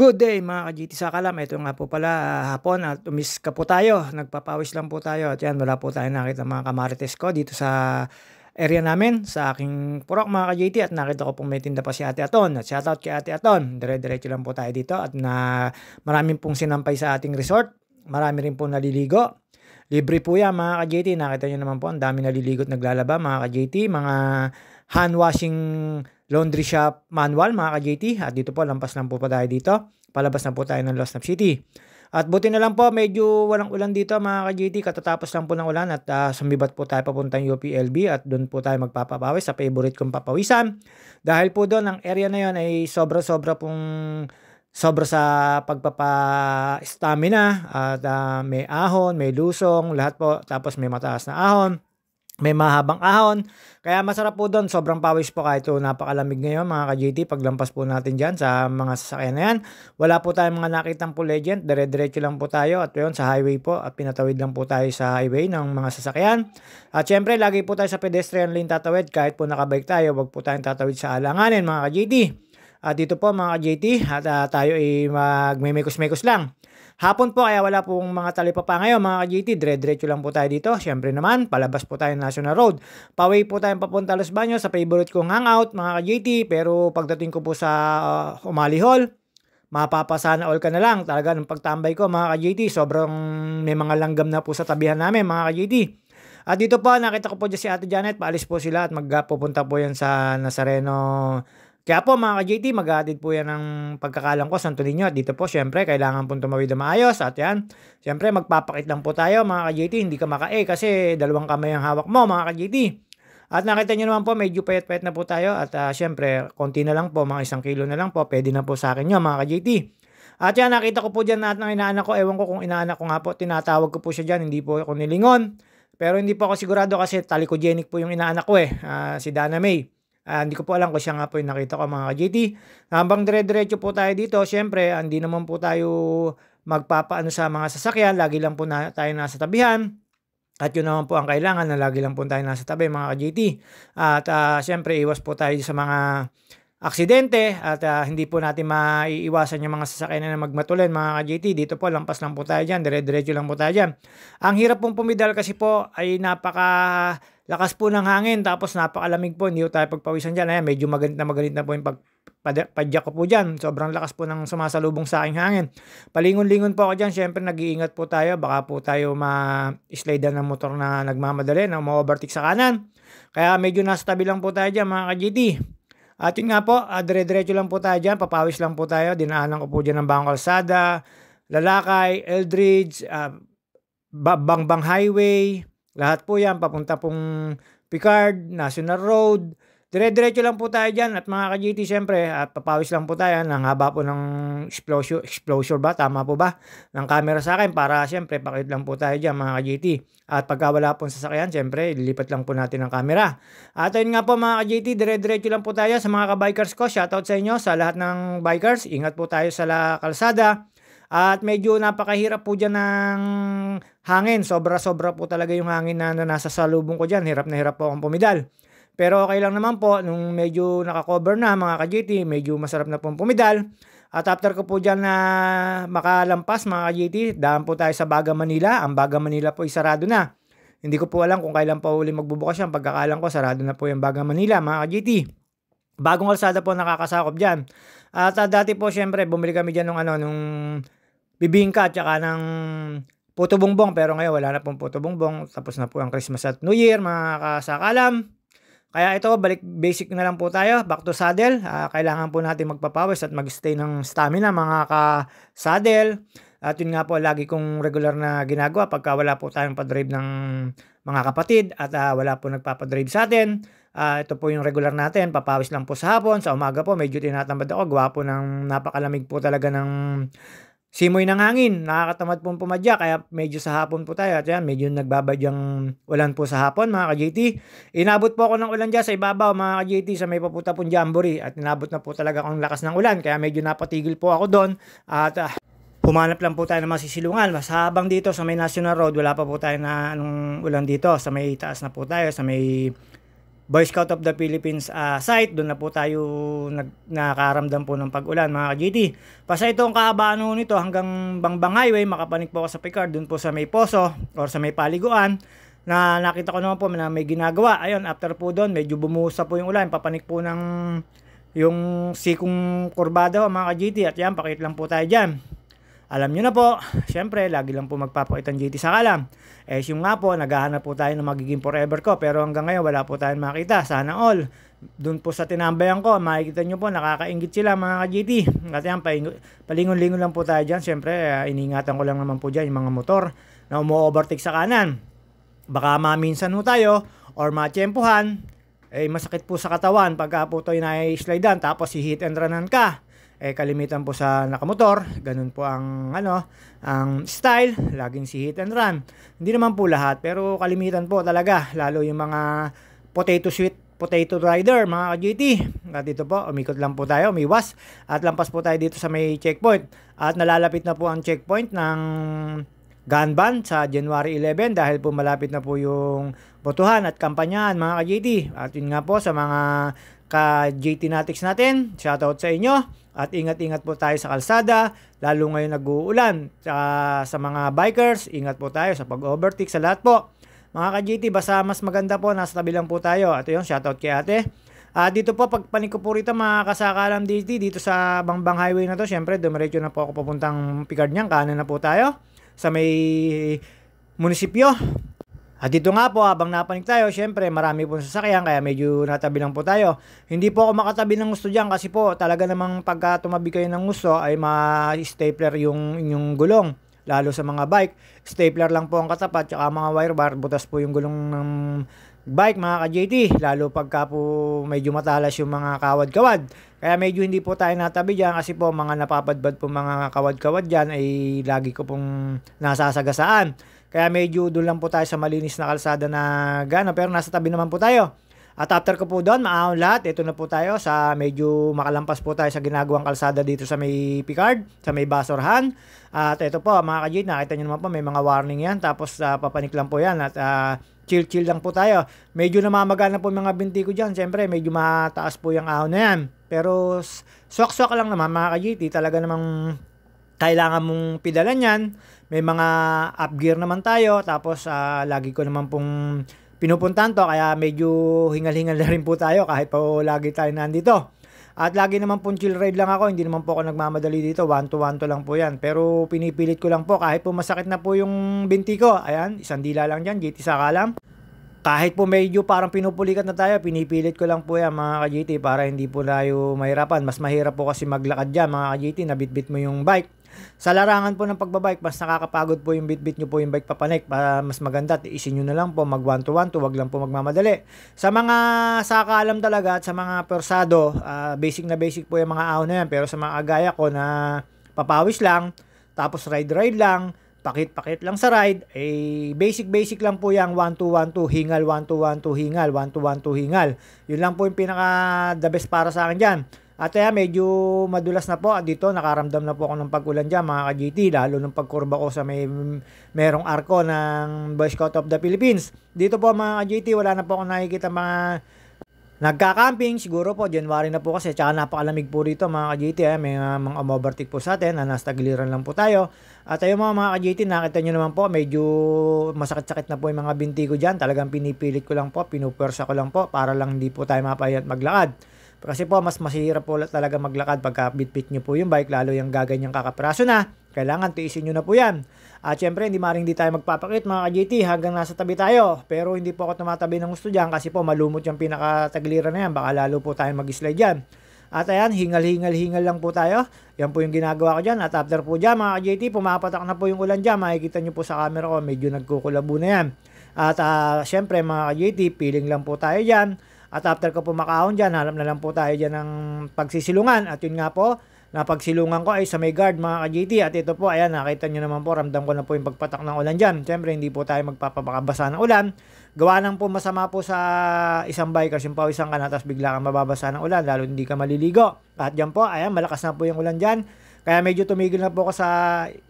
Good day mga ka-GT sa kalam. Ito nga po pala hapon at umis ka po tayo. Nagpapawis lang po tayo. At yan, wala po tayo nakita mga kamarites ko dito sa area namin, sa aking purok mga ka-GT. At nakita ko pong may tinda pa si Ate Aton. At shoutout kay Ate Aton. Dire-diretso lang po tayo dito. At maraming pong sinampay sa ating resort. Marami rin pong naliligo. Libre po yan mga ka-GT. Nakita nyo naman po, ang dami naliligo at naglalaba mga ka-GT. Mga hand washing laundry shop manual mga ka-JT. At dito po, lampas lang po pa tayo dito. Palabas na po tayo ng Los Nap City. At buti na lang po, medyo walang ulan dito mga ka-JT. Katatapos lang po ng ulan at sumibat po tayo papuntang UPLB at doon po tayo magpapawis sa favorite kong papawisan. Dahil po doon, ang area na yon ay sobra-sobra sa pagpapa-stamina at may ahon, may lusong, lahat po. Tapos may mataas na ahon. May mahabang ahon. Kaya masarap po doon. Sobrang pawis po kahit napakalamig ngayon mga ka-JT. Paglampas po natin dyan sa mga sasakyan na yan. Wala po tayong mga nakitang po legend. Dire-diretso lang po tayo. At yun sa highway po. At pinatawid lang po tayo sa highway ng mga sasakyan. At syempre lagi po tayo sa pedestrian lane tatawid. Kahit po nakabike tayo, wag po tayong tatawid sa alanganin mga ka-JT. At dito po mga ka-JT. At tayo ay magmimekos-mekos lang. Hapon po kaya wala pong mga talipapa ngayon mga ka-GT. Dire-diretso lang po tayo dito. Siyempre naman, palabas po tayo National Road. Paway po tayong papunta Los Baños sa favorite kong hangout mga ka-GT. Pero pagdating ko po sa Umali Hall, mapapasana all ka na lang. Talaga ng pagtambay ko mga ka-GT, sobrang may mga langgam na po sa tabihan namin mga ka-GT. At dito po, nakita ko po dyan si Ate Janet. Paalis po sila at magpupunta po yan sa Nazareno. Kaya po mga ka-JT, mag-aatid po yan ng pagkakalang ko, Santo Niño. At dito po, syempre, kailangan pong tumawid na maayos. At yan, syempre, magpapakit lang po tayo mga ka-JT. Hindi ka maka-E kasi dalawang kamay ang hawak mo mga ka-JT. At nakita nyo naman po, medyo payat-payat na po tayo. At syempre, konti na lang po, mga 1 kilo na lang po. Pwede na po sa akin nyo mga ka-JT. At yan, nakita ko po dyan natin ng inaanak ko. Ewan ko kung inaanak ko nga po, tinatawag ko po siya dyan. Hindi po ako nilingon. Pero hindi po ako sigurado kasi talikogenic po yung inaanak ko si Dana May. Hindi ko po alam kung siya nga po yung nakita ko mga ka-JT. Habang dire-diretso po tayo dito, syempre, hindi naman po tayo magpapaano sa mga sasakyan. Lagi lang po tayo nasa tabihan. At yun naman po ang kailangan na lagi lang po tayo nasa tabi mga ka-JT. At syempre, iwas po tayo sa mga aksidente at hindi po natin maiiwasan yung mga sasakyan na magmatulin mga ka-JT. Dito po, lampas lang po tayo dyan. Dire-diretso lang po tayo dyan. Ang hirap pong pumidal kasi po ay lakas po ng hangin, tapos napakalamig po, hindi po tayo pagpawisan dyan. Ayan, medyo magalit na po yung padyak ko po dyan. Sobrang lakas po ng sumasalubong sa aking hangin. Palingon-lingon po ako dyan, syempre nag-iingat po tayo. Baka po tayo ma-slide ng motor na nagmamadali, na ma-overtake sa kanan. Kaya medyo nasa tabi lang po tayo dyan mga ka-GT. At yun nga po, dire-diretso lang po tayo dyan, papawis lang po tayo. Dinaanan ko po dyan ng Bagong Kalsada, Lalakay, Eldridge, Bangbang Highway. Lahat po yan, papunta pong Picard, National Road. Dire-diretso lang po tayo dyan. At mga ka-GT, syempre, at papawis lang po tayo. Ang haba po ng exposure ba? Tama po ba? Ng camera sa akin para syempre, pakit lang po tayo dyan mga ka-GT. At pagka wala pong sasakyan, syempre, ililipat lang po natin ang camera. At ayun nga po mga ka-GT, dire-diretso lang po tayo sa mga ka-bikers ko. Shoutout sa inyo, sa lahat ng bikers. Ingat po tayo sa kalsada. At medyo napakahirap po dyan ng hangin. Sobra-sobra po talaga yung hangin na nasa salubong ko dyan. Hirap na hirap po akong pumidal. Pero okay lang naman po, nung medyo nakakover na mga ka-GT, medyo masarap na pong pumidal. At after ko po dyan na makalampas mga ka-GT, daan po tayo sa Baga Manila. Ang Baga Manila po ay sarado na. Hindi ko po alam kung kailan pa uli magbubukas yan. Pagkakalang ko, sarado na po yung Baga Manila mga ka-GT. Bagong kalsada po nakakasakop dyan. At dati po syempre, bumili kami dyan nung bibingka at saka ng puto bongbong, pero ngayon wala na pong puto bongbong. Tapos na po ang Christmas at New Year mga kasakalam. Kaya ito, basic na lang po tayo, back to saddle. Kailangan po natin magpapawis at magstay ng stamina mga ka-saddle. At yun nga po, lagi kong regular na ginagawa pagka wala po tayong padrive ng mga kapatid at wala po nagpapadrive sa atin. Ito po yung regular natin, papawis lang po sa hapon. Sa umaga po, medyo tinatambad ako. Gawa po ng napakalamig po talaga ng simoy ng hangin. Nakakatamad pong pumadya, kaya medyo sa hapon po tayo. At yan, medyo nagbabadyang ulan po sa hapon mga ka-JT. Inabot po ako ng ulan dyan sa ibabaw mga ka-JT sa may papunta pong Jamboree. At inabot na po talaga akong lakas ng ulan, kaya medyo napatigil po ako doon. At humanap lang po tayo ng masisilungan. Mas habang dito sa may National Road, wala pa po tayo na ulan dito. Sa may taas na po tayo, sa may Boy Scout of the Philippines site. Doon na po tayo nakaramdam po ng pag-ulan mga ka-GT. Basta itong kahabaan nito hanggang Bangbang Highway, makapanik po ako sa Picard doon po sa may poso or sa may paliguan na nakita ko naman po na may ginagawa. Ayun, after po doon medyo bumusa po yung ulan, papanik po ng yung sikong kurbada mga ka-GT. At yan, pakit lang po tayo dyan. Alam nyo na po, syempre, lagi lang po magpapakita ng GT sa kalam. Yung nga po, naghahanap po tayo ng magiging forever ko. Pero hanggang ngayon, wala po tayong makita. Sana all. Doon po sa tinambayan ko, makikita nyo po, nakakaingit sila mga ka-GT. At yan, palingon-lingon lang po tayo dyan. Syempre, iningatan ko lang naman po dyan yung mga motor na umu-overtake sa kanan. Baka maminsan po tayo or matsyempuhan, masakit po sa katawan pagka po tayo na-slidean tapos hit and runan ka. Kalimitan po sa nakamotor, ganun po ang ang style, laging si hit and run. Hindi naman po lahat, pero kalimitan po talaga, lalo yung mga potato rider, mga ka-GT. At dito po, umikot lang po tayo, umiwas, at lampas po tayo dito sa may checkpoint. At nalalapit na po ang checkpoint ng gun ban sa January 11 dahil po malapit na po yung botohan at kampanyahan mga ka-GT. At yun nga po sa mga ka-GT Natics natin, shoutout sa inyo. At ingat-ingat po tayo sa kalsada, lalo ngayon nag-uulan. Sa mga bikers, ingat po tayo sa pag-overtake sa lahat po. Mga ka-GT, basta mas maganda po, nasa tabi lang po tayo. At yun, shoutout kay ate. Dito po, pagpanik ko po rito mga kasakalam dito sa Bangbang Highway na to, syempre, dumiretso na po ako papuntang Picard niyan, kanan na po tayo sa may munisipyo. At dito nga po, habang napanik tayo, syempre marami po sasakyan, kaya medyo natabi lang po tayo. Hindi po ako makatabi ng gusto dyan kasi po talaga namang pagka tumabi kayo ng gusto ay ma-stapler yung inyong gulong. Lalo sa mga bike, stapler lang po ang katapat, tsaka mga wire bar, butas po yung gulong ng bike mga ka-JT. Lalo pagka po medyo matalas yung mga kawad-kawad. Kaya medyo hindi po tayo natabi dyan kasi po mga napapadbad po mga kawad-kawad dyan ay lagi ko pong nasasagasaan. Kaya medyo doon lang po tayo sa malinis na kalsada na gano'n. Pero nasa tabi naman po tayo. At after ko po doon, maahon lahat. Ito na po tayo sa medyo makalampas po tayo sa ginagawang kalsada dito sa may Picard, sa may Basorhan. At ito po mga ka-GT, nakita nyo naman po may mga warning yan. Tapos papanik lang po yan at chill lang po tayo. Medyo namamaga na po mga binti ko dyan. Siyempre medyo mataas po yung ahon na yan. Pero swak-swak lang naman mga ka-GT. Talaga namang kailangan mong pidalan yan. May mga up gear naman tayo. Tapos lagi ko naman pong pinupuntahan to. Kaya medyo hingal-hingal na rin po tayo kahit po lagi tayo nandito. At lagi naman pong chill ride lang ako. Hindi naman po ako nagmamadali dito. 1-to-1 lang po yan. Pero pinipilit ko lang po kahit po masakit na po yung binti ko. Ayan, isang dila lang dyan. GT sa kalam. Kahit po medyo parang pinupulikat na tayo, pinipilit ko lang po yan mga ka-GT para hindi po tayo mahirapan. Mas mahirap po kasi maglakad dyan mga ka-GT na bit-bit mo yung bike. Sa larangan po ng pagbabike, mas nakakapagod po yung bit-bit nyo po yung bike papanik. Para mas maganda, tiisin nyo na lang po, mag 1-to-1 to, wag lang po magmamadali. Sa mga sakalam talaga at sa mga persado, basic na basic po yung mga ahon na yan. Pero sa mga agaya ko na papawis lang, tapos ride lang, pakit lang sa ride, basic lang po yung 1-to-1 to, hingal 1-to-1 to, hingal 1-to-1 to, hingal. Yun lang po yung pinaka the best para sa akin dyan. At medyo madulas na po. At dito nakaramdam na po ako ng pag-ulan dyan mga ka-GT. Lalo nung pagkurba ko sa merong arko ng Boy Scout of the Philippines. Dito po mga ka-GT, wala na po ako nakikita mga nagka-camping. Siguro po January na po kasi. Tsaka napakalamig po rito mga ka-GT. May mga overtake po sa atin na nasa tagiliran lang po tayo. At ayun mga ka-GT, nakita nyo naman po medyo masakit-sakit na po yung mga binti ko dyan. Talagang pinipilit ko lang po, pinupwersa ko lang po para lang hindi po tayo mapayat maglakad. Kasi po, mas mahirap po talaga maglakad pagka bit-bit nyo po yung bike, lalo yung gaganyang kakapraso na. Kailangan tiisin nyo na po yan. At syempre, hindi maring di tayo magpapakit mga ka-GT hanggang nasa tabi tayo. Pero hindi po ako tumatabi ng gusto dyan kasi po malumot yung pinakatagliran na yan. Baka lalo po tayo mag-slide dyan. At ayan, hingal lang po tayo. Yan po yung ginagawa ko dyan. At after po dyan mga ka-GT, pumapatak na po yung ulan dyan. Makikita nyo po sa camera ko, medyo nagkukulabo na yan. At syempre mga ka-GT, feeling lang po tayo dyan. At after ko po makaahon dyan, hanap na lang po tayo dyan ng pagsisilungan. At yun nga po, napagsilungan ko ay sa may guard mga ka-GT. At ito po, ayan, nakita nyo naman po, ramdam ko na po yung pagpatak ng ulan dyan. Siyempre, hindi po tayo magpapabasa ng ulan. Gawa nang po masama po sa isang bikers, yung pawisan ka na, tapos bigla kang mababasa ng ulan, lalo hindi ka maliligo. At dyan po, ayan, malakas na po yung ulan dyan. Kaya medyo tumigil na po ako sa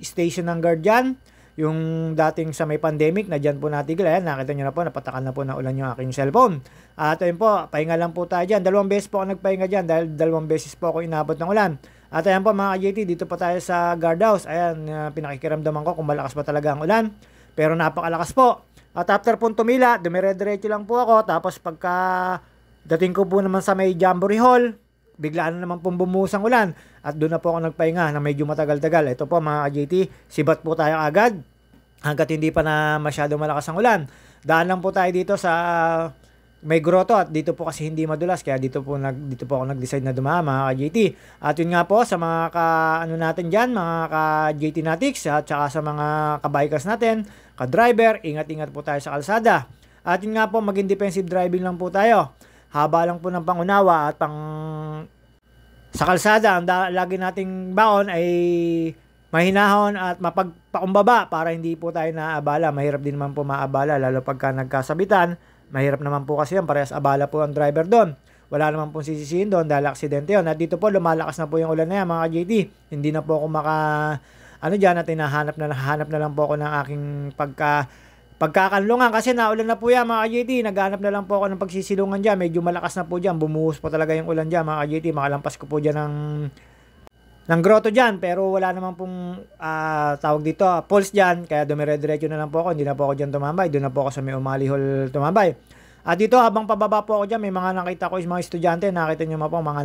station ng guard dyan. yung dating sa may pandemic na dyan po natigil. Ayan, nakita nyo na po, napatakan na po ng ulan yung aking cellphone. At ayun po, pahinga lang po tayo dyan. 2 beses po ako nagpahinga dyan dahil 2 beses po ako inabot ng ulan. At ayan po mga JT, dito po tayo sa guardhouse. Ayan, pinakikiramdaman ko kung malakas ba talaga ang ulan. Pero napakalakas po. At after pong tumila, dumire-diretso lang po ako. Tapos pagka dating ko po naman sa may Jamboree Hall, biglaan na naman pong bumuhos ang ulan. At doon na po ako nagpahinga na medyo matagal-tagal. Ito po mga JT, sibat po tayo agad. Hanggat hindi pa na masyado malakas ang ulan. Daan lang po tayo dito sa may grotto at dito po kasi hindi madulas kaya dito po ako nag-decide na dumaan mga ka-JT. At yun nga po sa mga ano natin diyan, mga ka-JT Natics at saka sa mga ka-bikers natin, ka-driver, ingat-ingat po tayo sa kalsada. At yun nga po, maging defensive driving lang po tayo. Haba lang po ng pangunawa at sa kalsada, ang lagi nating baon ay mahinahon at mapagpakumbaba para hindi po tayo naabala. Mahirap din naman po maabala lalo pagka nagkasabitan. Mahirap naman po kasi yan, parehas abala po ang driver doon. Wala naman pong sisisihin doon dahil aksidente yun. At dito po lumalakas na po yung ulan na yan mga JT. Hindi na po ako dyan at hinahanap na lang po ako ng aking pagkakanlungan kasi naulan na po yan mga JT. Naghanap na lang po ako ng pagsisilungan dyan. Medyo malakas na po dyan. Bumuhos po talaga yung ulan dyan mga JT. Makalampas ko po dyan ng grotto dyan. Pero wala naman pong tawag dito, pulse dyan. Kaya dumire-diretso na lang po ako. Hindi na po ako dyan tumambay. Doon na po ako sa may Umali Hall tumambay. At dito habang pababa po ako dyan, may mga nakita ko is mga estudyante. Nakita nyo po mga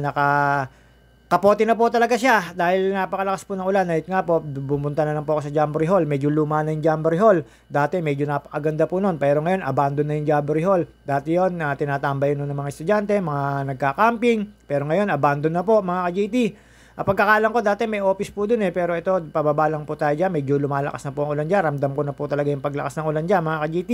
kapote na po talaga siya dahil napakalakas po ng ulan. At nga po, bumunta na lang po ako sa Jamboree Hall. Medyo luma na yung Jamboree Hall. Dati medyo napakaganda po nun. Pero ngayon, abandon na yung Jamboree Hall. Dati yun, tinatambay nun ng mga estudyante, mga nagka-camping. Pero ngayon, abandon na po mga ka-JT. Pagkakalang ko, dati may office po dun pero ito, pababa lang po tayo dyan. Medyo lumalakas na po ang ulan dyan. Ramdam ko na po talaga yung paglakas ng ulan dyan mga ka-JT.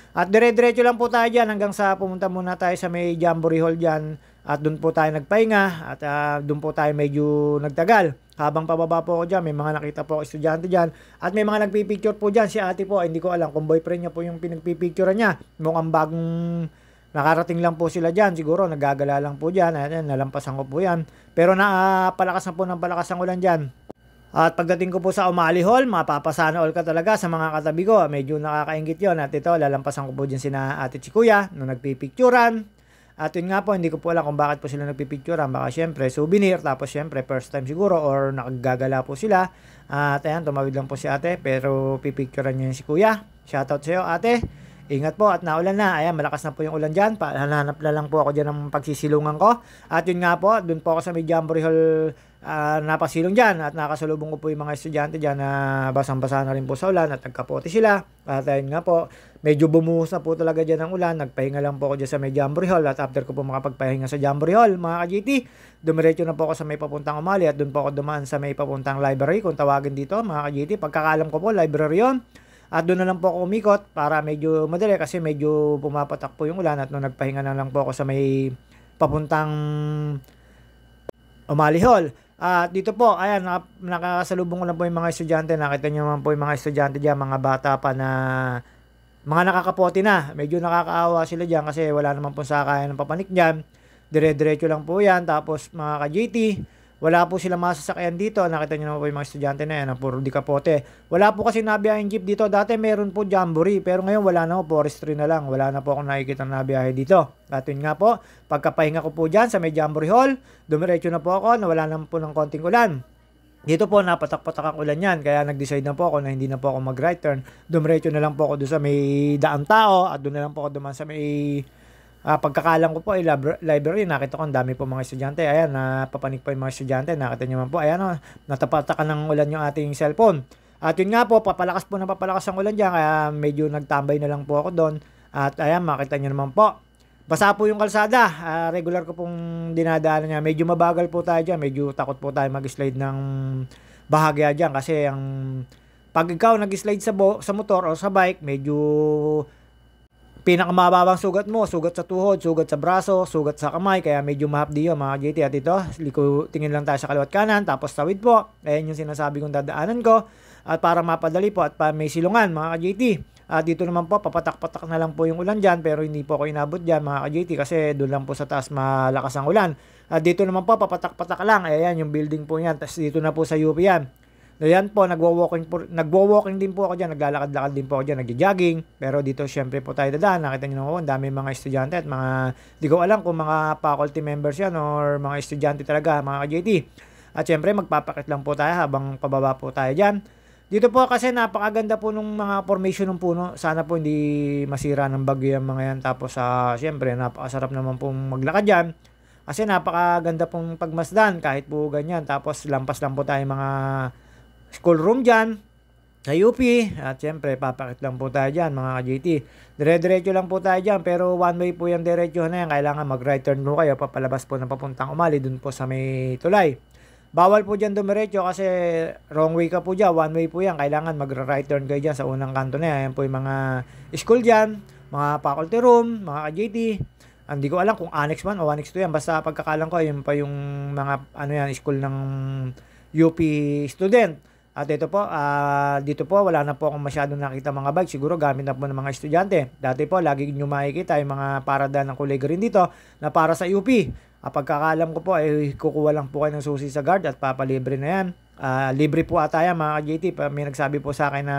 At dire-diretso lang po tayo dyan hanggang sa pumunta muna tayo sa may Jamboree Hall dyan. At doon po tayo nagpahinga at doon po tayo medyo nagtagal. Habang pababa po ako dyan, may mga nakita po ako estudyante dyan. At may mga nagpipicture po dyan. Si ate po, hindi ko alam kung boyfriend niya po yung pinagpipicture niya. Mukhang bagong nakarating lang po sila dyan. Siguro nagagala lang po dyan. Ayan, nalampasan ko po yan. Pero palakas na po ng palakas ang ulan dyan. At pagdating ko po sa Umali Hall, mapapasana all ka talaga sa mga katabi ko. Medyo nakakaingit yon. At ito, lalampasan ko po dyan sina ate si kuya nung nagpipicturan. At yun nga po, hindi ko po alam kung bakit po sila nagpipicturan. Baka syempre souvenir, tapos syempre first time siguro or nakagagala po sila. At ayan, tumawid lang po si ate pero pipicturan niya si kuya. Shoutout sa iyo ate. Ingat po at naulan na. Ayan, malakas na po yung ulan dyan. Hanap na lang po ako dyan ng pagsisilungan ko. At yun nga po, dun po ako sa may Jamboree Hall napasilong dyan. At nakasalubong ko po yung mga estudyante dyan na basang-basa na rin po sa ulan at nagkapote sila. At ayun nga po, medyo bumuhos na po talaga dyan ang ulan. Nagpahinga lang po ako dyan sa may Jamboree Hall. At after ko po makapagpahinga sa Jamboree Hall, mga ka-JT, dumiretso na po ako sa may papuntang Umali. At dun po ako dumaan sa may papuntang library, kung tawagin dito, mga ka-JT. Pagkakalam ko po, library yun. At doon na lang po ako umikot para medyo madali kasi medyo pumapatak po yung ulan at nung nagpahinga na lang po ako sa may papuntang Umali Hall. At dito po, ayan, nakakasalubong ko na po yung mga estudyante. Nakita nyo naman po yung mga estudyante dyan, mga bata pa na mga nakakapote na. Medyo nakakaawa sila dyan kasi wala naman po sakayan ng papanik dyan. Dire-diretso lang po yan. Tapos mga ka-JT, wala po sila masasakyan dito. Nakita nyo naman po yung mga estudyante na yan, puro di kapote. Wala po kasi nabiyaheng jeep dito. Dati meron po Jamboree, pero ngayon wala na po, forestry na lang. Wala na po akong nakikita na nabiyahe dito. At yun nga po, pagkapahinga ko po dyan sa may Jamboree Hall, dumiretso na po ako, nawala na po ng konting ulan. Dito po, napatak-patak ang ulan yan. Kaya nag-decide na po ako na hindi na po ako mag-right turn. Dumiretso na lang po ako doon sa may daang tao at doon na lang po ako duman sa may pagkakalang ko po ay library. Nakita ko ang dami po mga estudyante. Ayan, napapanik po yung mga estudyante. Nakita nyo man po, ayan o, natapatakan ng ulan yung ating cellphone. At yun nga po, papalakas ang ulan dyan. Kaya medyo nagtambay na lang po ako doon. At ayan, makita nyo naman po, basa po yung kalsada. Regular ko pong dinadaanan niya. Medyo mabagal po tayo dyan. Medyo takot po tayo mag-slide ng bahagya dyan. Kasi pag ikaw nag-slide sa motor o sa bike, medyo pinakamababang sugat mo, sugat sa tuhod, sugat sa braso, sugat sa kamay, kaya medyo mahapdi yun mga JT. At ito, tingin lang tayo sa kaliwat kanan, tapos tawid po. Ayan yung sinasabi kong dadaanan ko. At para mapadali po at may silungan mga ka-JT. At dito naman po, papatak-patak na lang po yung ulan dyan, pero hindi po ako inabot dyan mga ka-JT kasi doon lang po sa taas malakas ang ulan. At dito naman po, papatak-patak lang. Ayan yung building po yan. Tapos dito na po sa UP yan. Ayan po, nagwo-walking din po ako diyan, naglalakad-lakad din po ako diyan, nagjo-jogging. Pero dito syempre po tayo dadaan, nakita niyo naman po, ang daming mga estudyante at mga, di ko alam kung mga faculty members yan or mga estudyante talaga, mga ka-JT. At syempre magpapakit lang po tayo habang pababa po tayo diyan. Dito po kasi napakaganda po nung mga formation ng puno. Sana po hindi masira ng bagyo yung mga yan. Tapos syempre napakasarap naman pong maglakad diyan. Kasi napakaganda pong pagmasdan kahit po ganyan. Tapos lampas lang po tayo mga schoolroom dyan sa UP. At syempre papakit lang po tayo dyan mga ka-JT. Dire-diretso lang po tayo dyan, pero one way po yung diretso na yan. Kailangan mag-right turn po kayo papalabas po ng papuntang Umali dun po sa may tulay. Bawal po dyan dumiretso kasi wrong way ka po dyan, one way po yan. Kailangan mag-right turn kayo dyan sa unang kanto na yan. Ayan po yung mga school dyan, mga faculty room, mga ka-JT. Hindi ko alam kung Annex 1 o Annex 2 yan. Basta pagkakalang ko, yun pa yung mga school ng UP student. At dito po, wala na po akong masyadong nakita mga bike. Siguro gamit na po ng mga estudyante. Dati po, lagi nyo makikita yung mga parada ng kolega rin dito na para sa UP. Pagkakalam ko po, kukuha lang po kayo ng susi sa guard at papalibre na yan. Libre po ata yan mga ka-JT. May nagsabi po sa akin na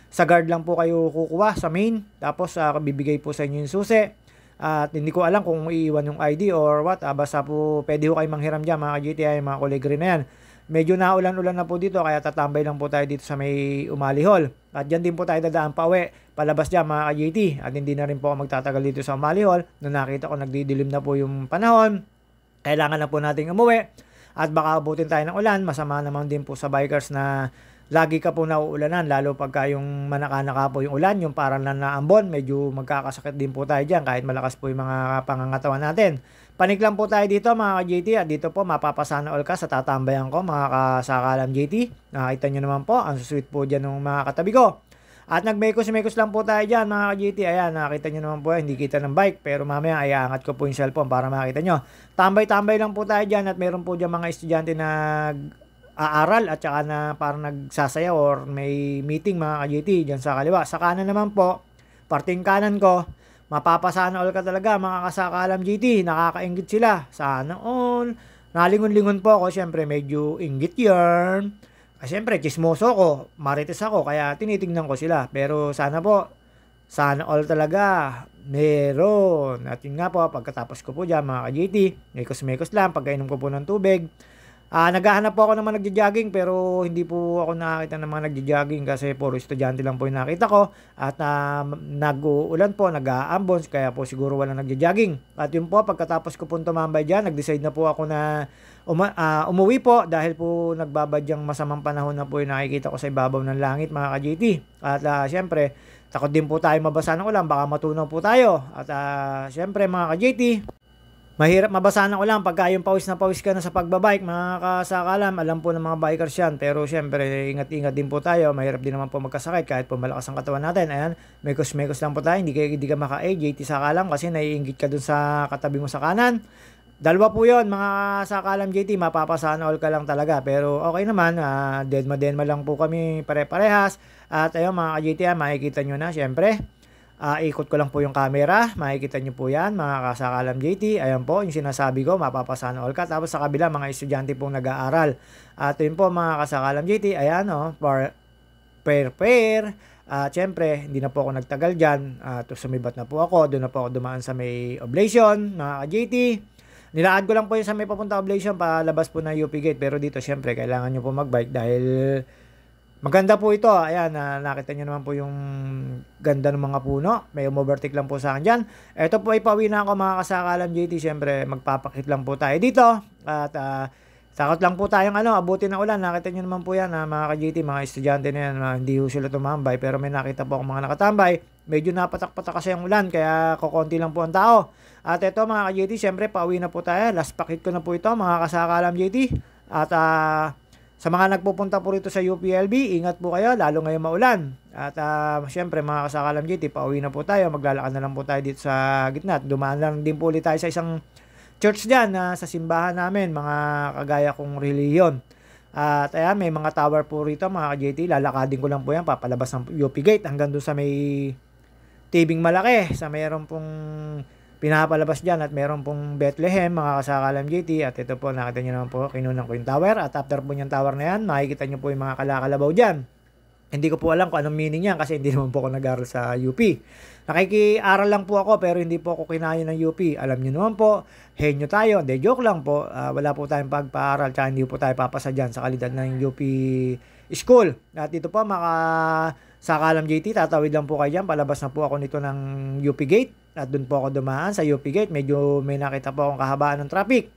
sa guard lang po kayo kukuha sa main. Tapos bibigay po sa inyo yung susi. At hindi ko alam kung iiwan yung ID or what. Basta po, pwede ko kayo manghiram dyan mga ka-JT. Mga kolega rin na yan. Medyo naulan-ulan na po dito kaya tatambay lang po tayo dito sa may Umali Hall. At dyan din po tayo dadaan pa uwi, palabas dyan mga ka-JT. At hindi na rin po ako magtatagal dito sa Umali Hall. Nung nakita ko nagdidilim na po yung panahon, kailangan na po nating umuwi. At baka abutin tayo ng ulan, masama naman din po sa bikers na lagi ka po nauulanan. Lalo pagka yung manaka-naka po yung ulan, yung parang naambon, medyo magkakasakit din po tayo dyan kahit malakas po yung mga pangangatawan natin. Panik lang po tayo dito mga ka-JT at dito po mapapasana all ka sa tatambayan ko mga kasakalam JT. Nakita nyo naman po, ang sweet po dyan ng mga katabi ko. At nagmekos-mekos lang po tayo dyan mga ka-JT. Ayan, nakita nyo naman po, hindi kita ng bike. Pero mamaya ay angat ko po yung cellphone para makita nyo. Tambay-tambay lang po tayo dyan at meron po dyan mga estudyante na aaral at saka na parang nagsasayaw or may meeting mga ka-JT dyan sa kaliwa. Sa kanan naman po, parting kanan ko, mapapasana all ka talaga mga kasakalam GT. Nakakaingit sila. Sana all. Nalingon-lingon po ako. Siyempre medyo inggit yarn. Siyempre chismoso ko. Marites ako. Kaya tinitingnan ko sila. Pero sana po. Sana all talaga. Meron. At yun nga po. Pagkatapos ko po dyan mga ka-GT. Mekos-mekos lang. Pagkainom ko po ng tubig. Naghahanap po ako ng mga nagja-jogging pero hindi po ako nakakita ng mga nagja-jogging kasi puro estudyante lang po yung nakita ko at nag-uulan po, nag-aambons kaya po siguro walang nagja-jogging. At yun po, pagkatapos ko po tumambay dyan, nag-decide na po ako na umuwi po dahil po nagbabadyang masamang panahon na po yung nakikita ko sa ibabaw ng langit mga ka-JT. At syempre, takot din po tayo mabasa ng ulan, baka matunaw po tayo. At syempre mga ka-JT, mahirap mabasa ng ulan pagka yung pawis na pawis ka na sa pagbabike mga kasakalam. Alam po ng mga bikers yan. Pero syempre, ingat-ingat din po tayo. Mahirap din naman po magkasakit kahit po malakas ang katawan natin. Ayan, mekos-mekos lang po tayo. Hindi ka maka-JT sakalam kasi naiinggit ka dun sa katabi mo sa kanan. Dalawa po yun mga sakalam JT. Mapapasana all ka lang talaga. Pero okay naman. Denma lang po kami pare-parehas. At ayun mga ka-JT, makikita nyo na syempre. Ikot ko lang po yung camera. Makikita nyo po yan, mga kasakalam JT. Ayan po, yung sinasabi ko, mapapasana all ka. Tapos sa kabila, mga estudyante pong nag-aaral. At yun po, mga kasakalam JT. Ayan o, pair. Siyempre, hindi na po ako nagtagal dyan. Sumibat na po ako. Doon na po ako dumaan sa may oblation, mga ka-JT. Nilakad ko lang po yung sa may papunta oblation palabas po ng UP Gate. Pero dito, siyempre, kailangan nyo po magbike dahil maganda po ito. Ayan, nakita nyo naman po yung ganda ng mga puno. May overtake lang po sa akin dyan. Ito po ay pauwi na ako mga kasakalam JT. Siyempre, magpapakit lang po tayo dito. At takot lang po tayong abutin ng ulan. Nakita nyo naman po yan mga ka-JT, mga estudyante na yan. Hindi po sila tumambay. Pero may nakita po akong mga nakatambay. Medyo napatak-patak kasi ang ulan. Kaya kukunti lang po ang tao. At ito mga ka-JT, siyempre pauwi na po tayo. Last pakit ko na po ito mga kasakalam JT. At sa mga nagpupunta po rito sa UPLB, ingat po kayo, lalo ngayon maulan. At syempre mga kasakalam JT, pauwi na po tayo, maglalakad na lang po tayo dito sa gitna. At dumaan lang din po ulit tayo sa isang church dyan sa simbahan namin, mga kagaya kong reliyon. At ayan, may mga tower po rito mga ka-JT, lalakadin ko lang po yan, papalabas ng UP Gate hanggang doon sa may tibing malaki, sa mayroon pong pinapalabas dyan at meron pong Bethlehem mga kasakalam JT. At ito po, nakita nyo naman po, kinunan ko yung tower. At after po yung tower na yan, makikita nyo po yung mga kalakalabaw dyan. Hindi ko po alam kung anong meaning yan kasi hindi naman po ako nag-aral sa UP. Nakikiaral lang po ako pero hindi po ako kinaya ng UP. Alam niyo naman po, henyo tayo. Hindi, joke lang po. Wala po tayong pagpaaral tsaka hindi po tayo papasa dyan sa kalidad ng UP school. At dito po sakalam JT, tatawid lang po kayo dyan. Palabas na po ako nito ng UP Gate. At dun po ako dumaan sa UP Gate. Medyo may nakita po akong kahabaan ng traffic.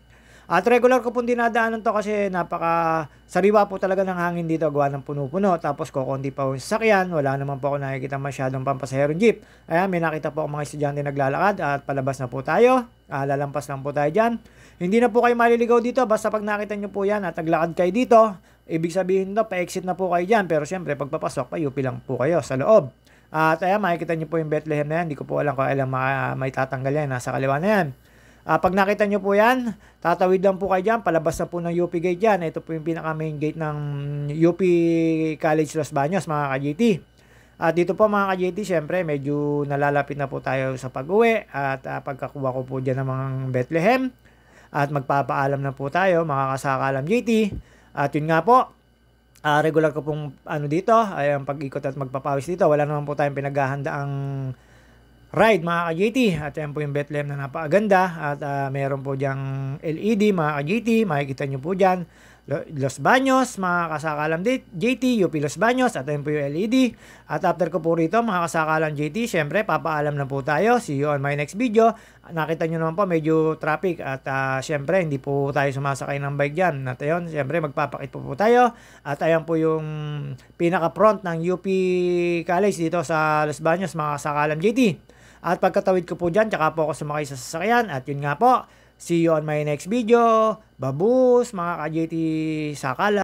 At regular ko pong dinadaanan to kasi napaka sariwa po talaga ng hangin dito, gawa ng puno-puno. Tapos kukunti pa yung sasakyan, wala naman po ako nakikita masyadong pampasaherong jeep. Ayan, may nakita po ako mga estudyante naglalakad at palabas na po tayo. Lalampas lang po tayo dyan. Hindi na po kayo maliligaw dito, basta pag nakita nyo po yan at naglakad kayo dito, ibig sabihin to, pa-exit na po kayo dyan. Pero syempre, pagpapasok, pa-UP lang po kayo sa loob. At ayan, makikita nyo po yung Bethlehem na yan. Hindi ko po alam kung ilang may tatanggal yan, nasa kaliwa na yan. Pag nakita nyo po yan, tatawid lang po kayo dyan, palabas na po ng UP Gate dyan. Ito po yung pinaka main gate ng UP College Los Baños mga ka-JT. At dito po mga ka-JT, syempre medyo nalalapit na po tayo sa pag-uwi. At pagkakuha ko po dyan ng mga Bethlehem. At magpapaalam na po tayo mga kasakalam JT. At yun nga po, regular ko pong dito, ay ang pag-ikot at magpapawis dito. Wala naman po tayong pinaghahandaang ride mga ka-JT. At yan po yung Bethlehem na napakaganda. At meron po dyang LED mga ka-JT. Makikita nyo po dyan Los Baños mga kasakalam JT, UP Los Baños. At yan po yung LED. At after ko po rito mga kasakalam JT, syempre papaalam na po tayo. See you on my next video. Nakita nyo naman po medyo traffic. At syempre hindi po tayo sumasakay ng bike dyan. At ayun, syempre magpapakit po tayo. At ayan po yung pinaka front ng UP College dito sa Los Baños mga kasakalam JT. At pagkatawid ko po dyan, tsaka po ako sumakay sa sasakyan. At yun nga po, see you on my next video. Babus, mga ka-JT Sakala.